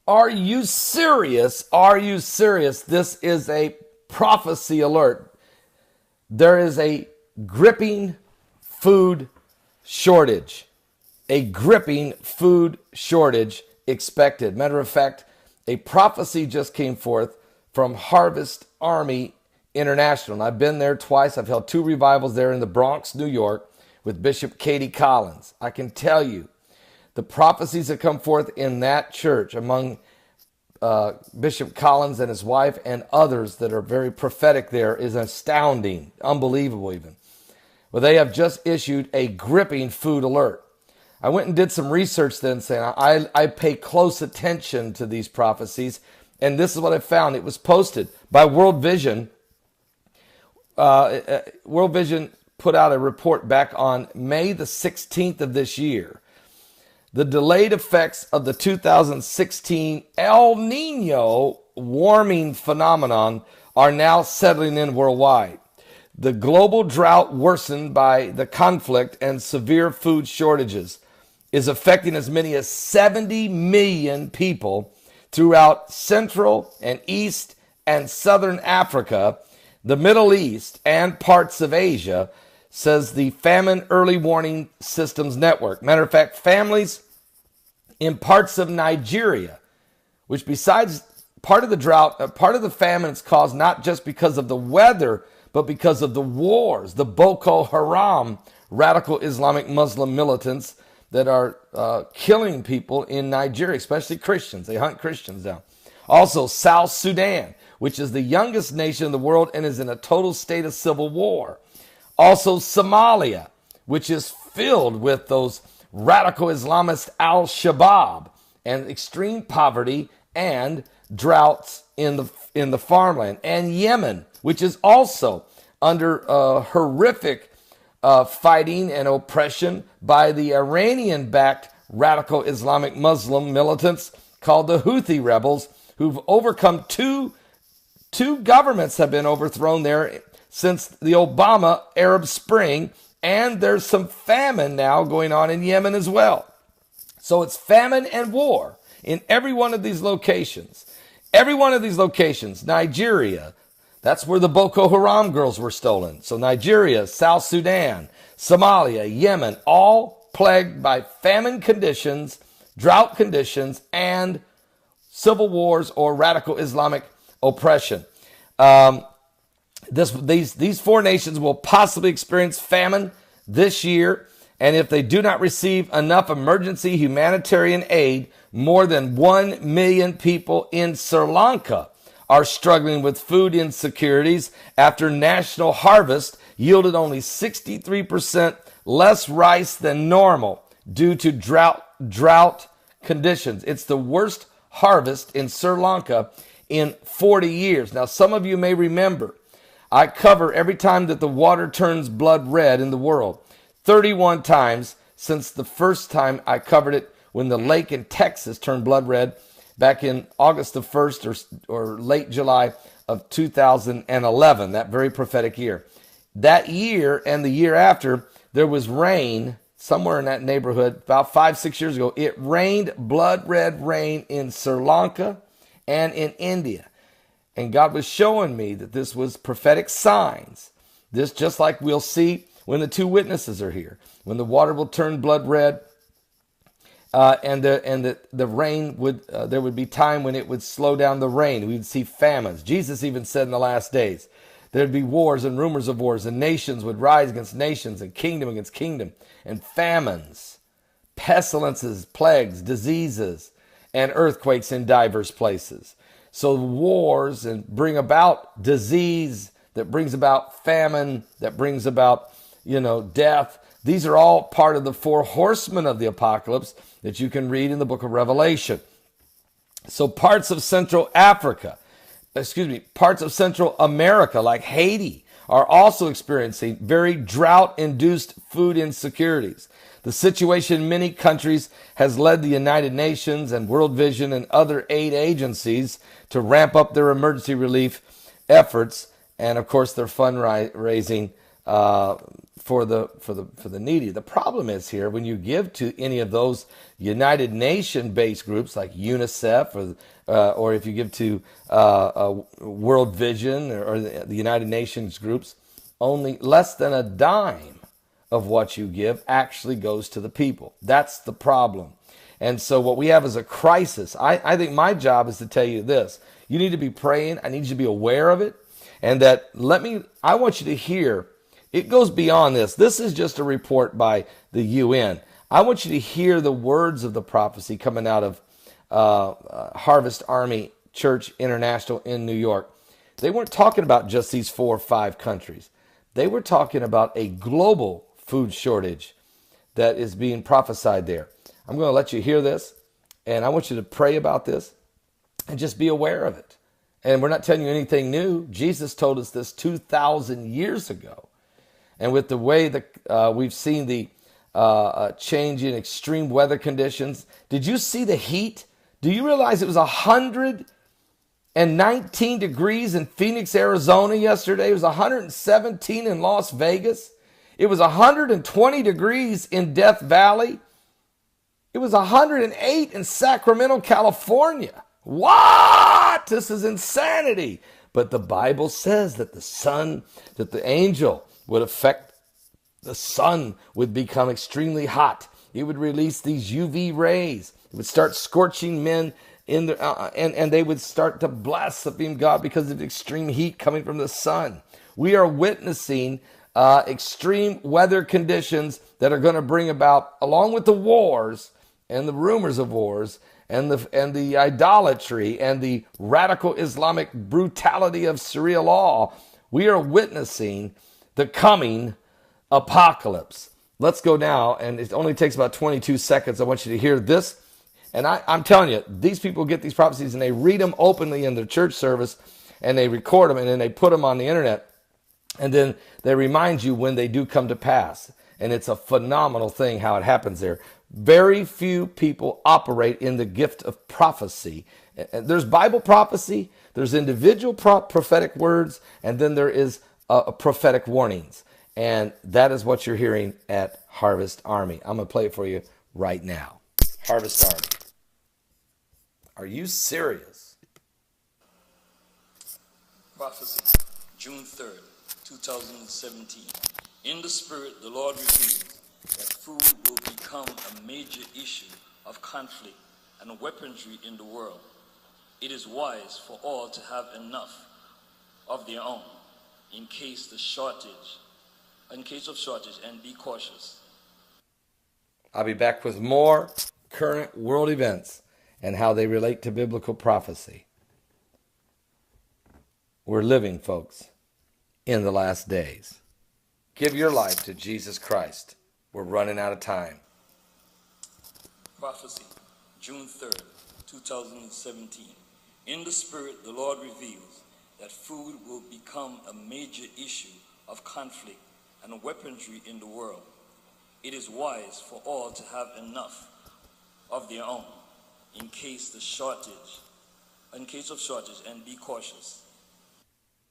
Are you serious? Are you serious? This is a prophecy alert. There is a gripping food shortage. A gripping food shortage expected. Matter of fact, a prophecy just came forth from Harvest Army International. And I've been there twice. I've held 2 revivals there in the Bronx, New York, with Bishop Katie Collins. I can tell you, the prophecies that come forth in that church among Bishop Collins and his wife and others that are very prophetic there is astounding, unbelievable even. Well, they have just issued a gripping food alert. I went and did some research then saying I pay close attention to these prophecies, and this is what I found. It was posted by World Vision. World Vision put out a report back on May the 16th of this year. The delayed effects of the 2016 El Nino warming phenomenon are now settling in worldwide. The global drought worsened by the conflict and severe food shortages is affecting as many as 70 million people throughout Central and East and Southern Africa, the Middle East, and parts of Asia, says the Famine Early Warning Systems Network. Matter of fact, families in parts of Nigeria, which besides part of the drought, part of the famine is caused not just because of the weather, but because of the wars, the Boko Haram radical Islamic Muslim militants that are killing people in Nigeria, especially Christians. They hunt Christians down. Also, South Sudan, which is the youngest nation in the world and is in a total state of civil war. Also, Somalia, which is filled with those radical Islamist al-Shabaab and extreme poverty and droughts in the farmland. And Yemen, which is also under horrific fighting and oppression by the Iranian-backed radical Islamic Muslim militants called the Houthi rebels, who've overcome two governments have been overthrown there since the Obama Arab Spring, and there's some famine now going on in Yemen as well. So it's famine and war in every one of these locations. Every one of these locations, Nigeria, that's where the Boko Haram girls were stolen. So Nigeria, South Sudan, Somalia, Yemen, all plagued by famine conditions, drought conditions, and civil wars or radical Islamic oppression. These 4 nations will possibly experience famine this year, and if they do not receive enough emergency humanitarian aid, more than 1 million people in Sri Lanka are struggling with food insecurities after national harvest yielded only 63% less rice than normal due to drought conditions. It's the worst harvest in Sri Lanka in 40 years. Now, some of you may remember, I cover every time that the water turns blood red in the world. 31 times since the first time I covered it when the lake in Texas turned blood red back in August the 1st or late July of 2011, that very prophetic year. That year and the year after, there was rain somewhere in that neighborhood about 5-6 years ago. It rained blood red rain in Sri Lanka and in India. And God was showing me that this was prophetic signs. This just like we'll see when the 2 witnesses are here, when the water will turn blood red, and the rain would there would be time when it would slow down the rain. We'd see famines. Jesus even said in the last days there'd be wars and rumors of wars, and nations would rise against nations and kingdom against kingdom, and famines, pestilences, plagues, diseases, and earthquakes in diverse places. So wars and bring about disease that brings about famine, that brings about, death. These are all part of the 4 horsemen of the apocalypse that you can read in the book of Revelation. So parts of Central America, like Haiti, are also experiencing very drought-induced food insecurities. The situation in many countries has led the United Nations and World Vision and other aid agencies to ramp up their emergency relief efforts and, of course, their fundraising for the needy. The problem is here when you give to any of those United Nation based groups like UNICEF or if you give to World Vision or the United Nations groups, only less than a dime of what you give actually goes to the people. That's the problem. And so what we have is a crisis. I think my job is to tell you this. You need to be praying. I need you to be aware of it. And that I want you to hear, it goes beyond this. This is just a report by the UN. I want you to hear the words of the prophecy coming out of Harvest Army Church International in New York. They weren't talking about just these 4 or 5 countries. They were talking about a global food shortage that is being prophesied there. I'm going to let you hear this, and I want you to pray about this and just be aware of it. And we're not telling you anything new. Jesus told us this 2,000 years ago. And with the way that we've seen the change in extreme weather conditions, did you see the heat? Do you realize it was 119 degrees in Phoenix, Arizona yesterday? It was 117 in Las Vegas. It was 120 degrees in Death Valley. It was 108 in Sacramento, California. What? This is insanity. But the Bible says that the angel would affect the sun, would become extremely hot. It would release these UV rays. It would start scorching men in the, and they would start to blaspheme God because of extreme heat coming from the sun. We are witnessing extreme weather conditions that are going to bring about, along with the wars and the rumors of wars, and the idolatry and the radical Islamic brutality of Sharia law, we are witnessing the coming apocalypse. Let's go now, and it only takes about 22 seconds. I want you to hear this. And I'm telling you, these people get these prophecies and they read them openly in their church service, and they record them, and then they put them on the internet, and then they remind you when they do come to pass. And it's a phenomenal thing how it happens there. Very few people operate in the gift of prophecy. There's Bible prophecy, there's individual prophetic words, and then there is prophetic warnings. And that is what you're hearing at Harvest Army. I'm going to play it for you right now. Harvest Army. Are you serious? Prophecy, June 3rd, 2017. In the Spirit, the Lord reveals that food will become a major issue of conflict and weaponry in the world. It is wise for all to have enough of their own in case of shortage, and be cautious. I'll be back with more current world events and how they relate to biblical prophecy. We're living, folks, in the last days. Give your life to Jesus Christ. We're running out of time. Prophecy, June 3rd, 2017. In the Spirit, the Lord reveals that food will become a major issue of conflict and weaponry in the world. It is wise for all to have enough of their own in case of shortage, and be cautious.